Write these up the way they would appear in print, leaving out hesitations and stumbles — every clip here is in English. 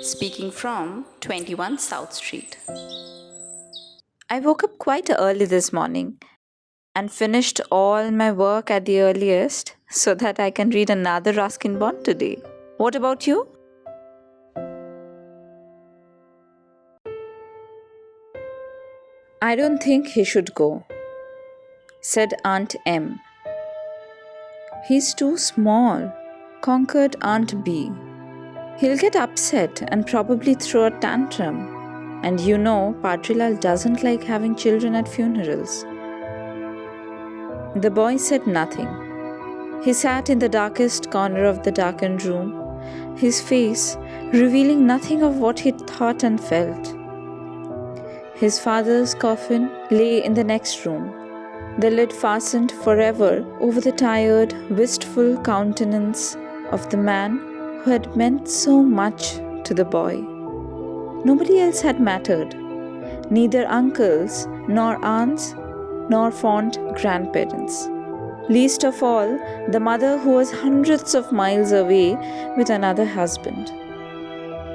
Speaking from 21 South Street. I woke up quite early this morning and finished all my work at the earliest so that I can read another Ruskin Bond today. What about you? I don't think he should go, said Aunt M. He's too small, conquered Aunt B. He'll get upset and probably throw a tantrum. And you know, Patrilal doesn't like having children at funerals. The boy said nothing. He sat in the darkest corner of the darkened room, his face revealing nothing of what he thought and felt. His father's coffin lay in the next room, the lid fastened forever over the tired, wistful countenance of the man who had meant so much to the boy. Nobody else had mattered, neither uncles, nor aunts, nor fond grandparents. Least of all, the mother who was hundreds of miles away with another husband.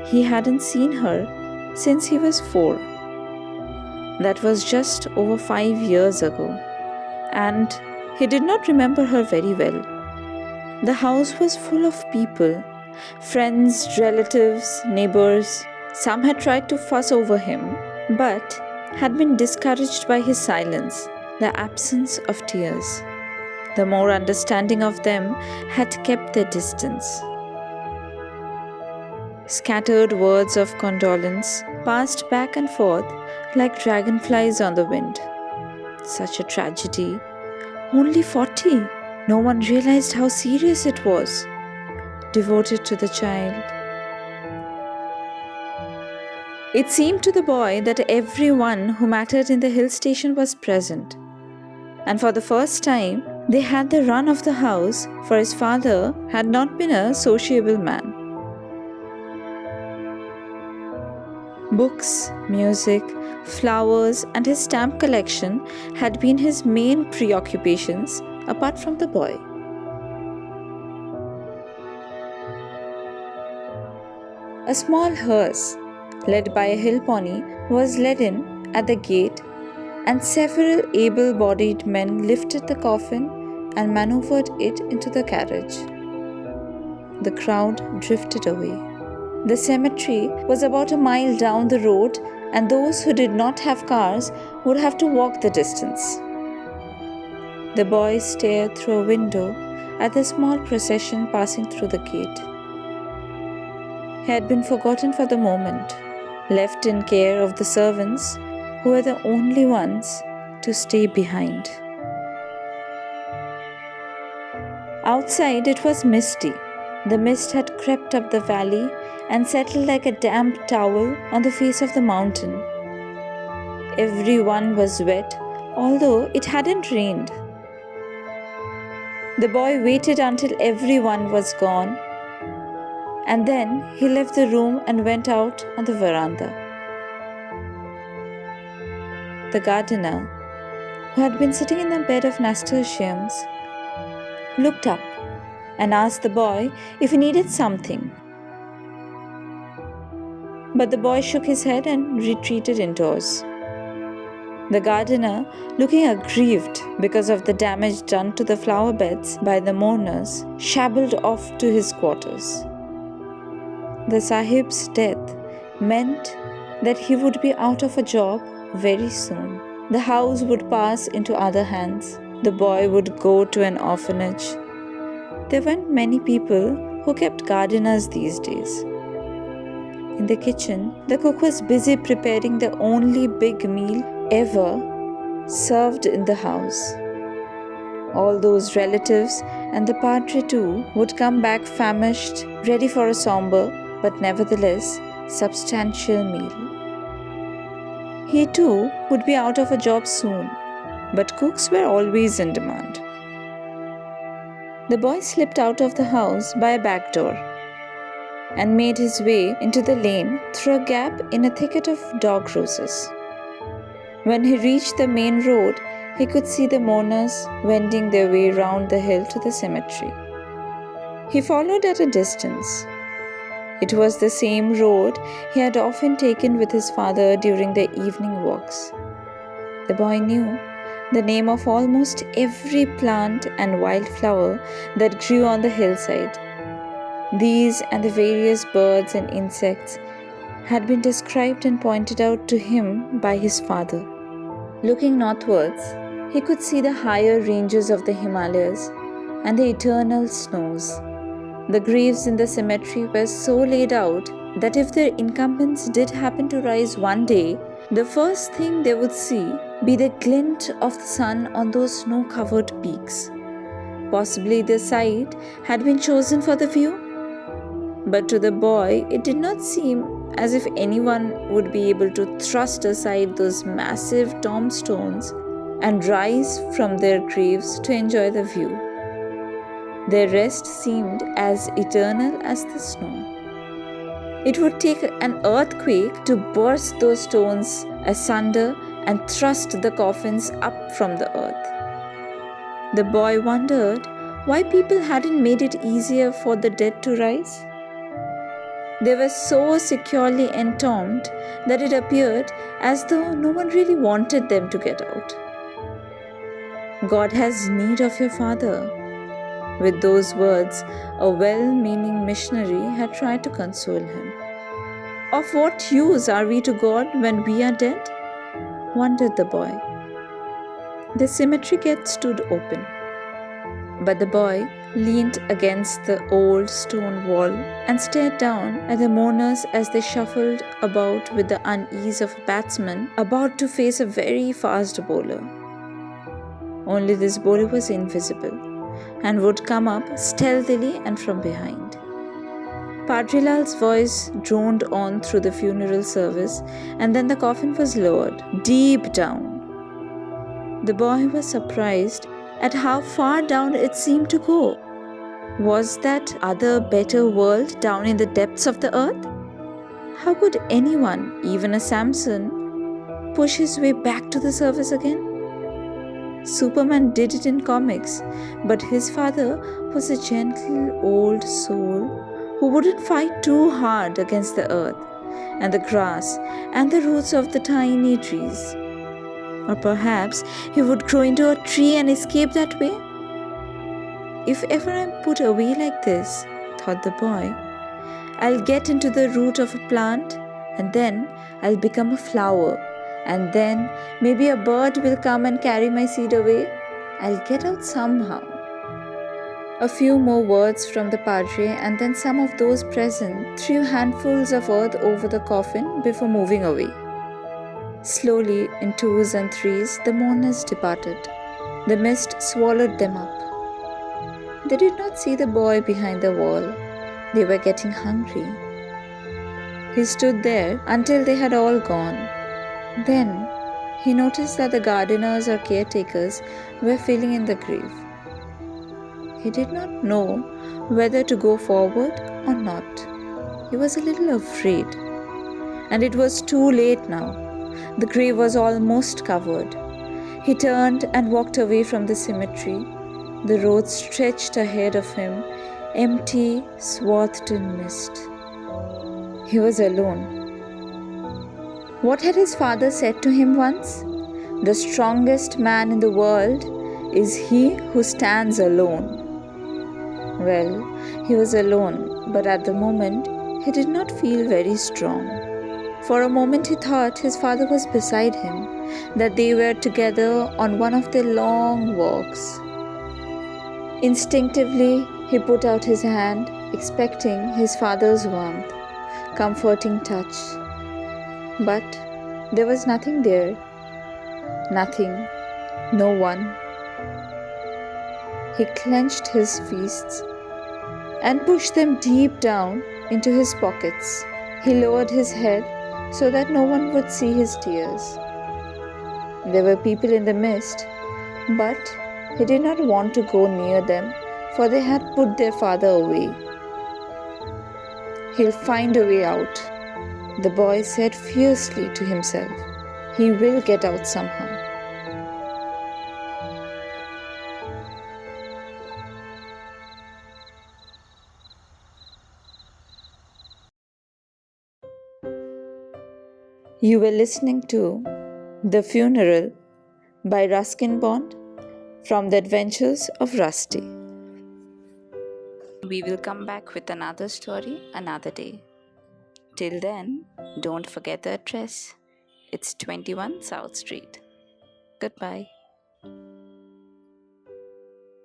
He hadn't seen her since he was 4. That was just over 5 years ago, and he did not remember her very well. The house was full of people, friends, relatives, neighbors. Some had tried to fuss over him, but had been discouraged by his silence, the absence of tears. The more understanding of them had kept their distance. Scattered words of condolence passed back and forth like dragonflies on the wind. Such a tragedy. Only 40. No one realized how serious it was. Devoted to the child. It seemed to the boy that everyone who mattered in the hill station was present. And for the first time, they had the run of the house, for his father had not been a sociable man. Books, music, flowers, and his stamp collection had been his main preoccupations apart from the boy. A small hearse, led by a hill pony, was led in at the gate, and several able-bodied men lifted the coffin and maneuvered it into the carriage. The crowd drifted away. The cemetery was about a mile down the road, and those who did not have cars would have to walk the distance. The boy stared through a window at the small procession passing through the gate. He had been forgotten for the moment, left in care of the servants who were the only ones to stay behind. Outside it was misty. The mist had crept up the valley and settled like a damp towel on the face of the mountain. Everyone was wet, although it hadn't rained. The boy waited until everyone was gone, and then he left the room and went out on the veranda. The gardener, who had been sitting in a bed of nasturtiums, looked up and asked the boy if he needed something. But the boy shook his head and retreated indoors. The gardener, looking aggrieved because of the damage done to the flower beds by the mourners, shambled off to his quarters. The Sahib's death meant that he would be out of a job very soon. The house would pass into other hands. The boy would go to an orphanage. There weren't many people who kept gardeners these days. In the kitchen, the cook was busy preparing the only big meal ever served in the house. All those relatives and the padre too would come back famished, ready for a somber but nevertheless substantial meal. He too would be out of a job soon, but cooks were always in demand. The boy slipped out of the house by a back door and made his way into the lane through a gap in a thicket of dog roses. When he reached the main road, he could see the mourners wending their way round the hill to the cemetery. He followed at a distance. It was the same road he had often taken with his father during their evening walks. The boy knew the name of almost every plant and wildflower that grew on the hillside. These and the various birds and insects had been described and pointed out to him by his father. Looking northwards, he could see the higher ranges of the Himalayas and the eternal snows. The graves in the cemetery were so laid out that if their incumbents did happen to rise one day, the first thing they would see be the glint of the sun on those snow-covered peaks. Possibly the site had been chosen for the view, but to the boy it did not seem as if anyone would be able to thrust aside those massive tombstones and rise from their graves to enjoy the view. Their rest seemed as eternal as the snow. It would take an earthquake to burst those stones asunder and thrust the coffins up from the earth. The boy wondered why people hadn't made it easier for the dead to rise. They were so securely entombed that it appeared as though no one really wanted them to get out. God has need of your father. With those words, a well-meaning missionary had tried to console him. Of what use are we to God when we are dead? Wondered the boy. The cemetery gate stood open, but the boy leaned against the old stone wall and stared down at the mourners as they shuffled about with the unease of a batsman about to face a very fast bowler. Only this bowler was invisible and would come up stealthily and from behind. Padre Lal's voice droned on through the funeral service, and then the coffin was lowered deep down. The boy was surprised at how far down it seemed to go. Was that other better world down in the depths of the earth? How could anyone, even a Samson, push his way back to the surface again? Superman did it in comics, but his father was a gentle old soul who wouldn't fight too hard against the earth and the grass and the roots of the tiny trees. Or perhaps he would grow into a tree and escape that way. If ever I'm put away like this, thought the boy, I'll get into the root of a plant and then I'll become a flower, and then maybe a bird will come and carry my seed away. I'll get out somehow. A few more words from the padre, and then some of those present threw handfuls of earth over the coffin before moving away. Slowly, in twos and threes, the mourners departed. The mist swallowed them up. They did not see the boy behind the wall. They were getting hungry. He stood there until they had all gone. Then he noticed that the gardeners or caretakers were filling in the grave. He did not know whether to go forward or not. He was a little afraid. And it was too late now. The grave was almost covered. He turned and walked away from the cemetery. The road stretched ahead of him, empty, swathed in mist. He was alone. What had his father said to him once? The strongest man in the world is he who stands alone. Well, he was alone, but at the moment he did not feel very strong. For a moment he thought his father was beside him, that they were together on one of their long walks. Instinctively, he put out his hand, expecting his father's warmth, comforting touch. But there was nothing there. Nothing. No one. He clenched his fists and pushed them deep down into his pockets. He lowered his head so that no one would see his tears. There were people in the mist, but he did not want to go near them, for they had put their father away. He'll find a way out, the boy said fiercely to himself. He will get out somehow. You were listening to The Funeral by Ruskin Bond from The Adventures of Rusty. We will come back with another story another day. Till then, don't forget the address. It's 21 South Street. Goodbye.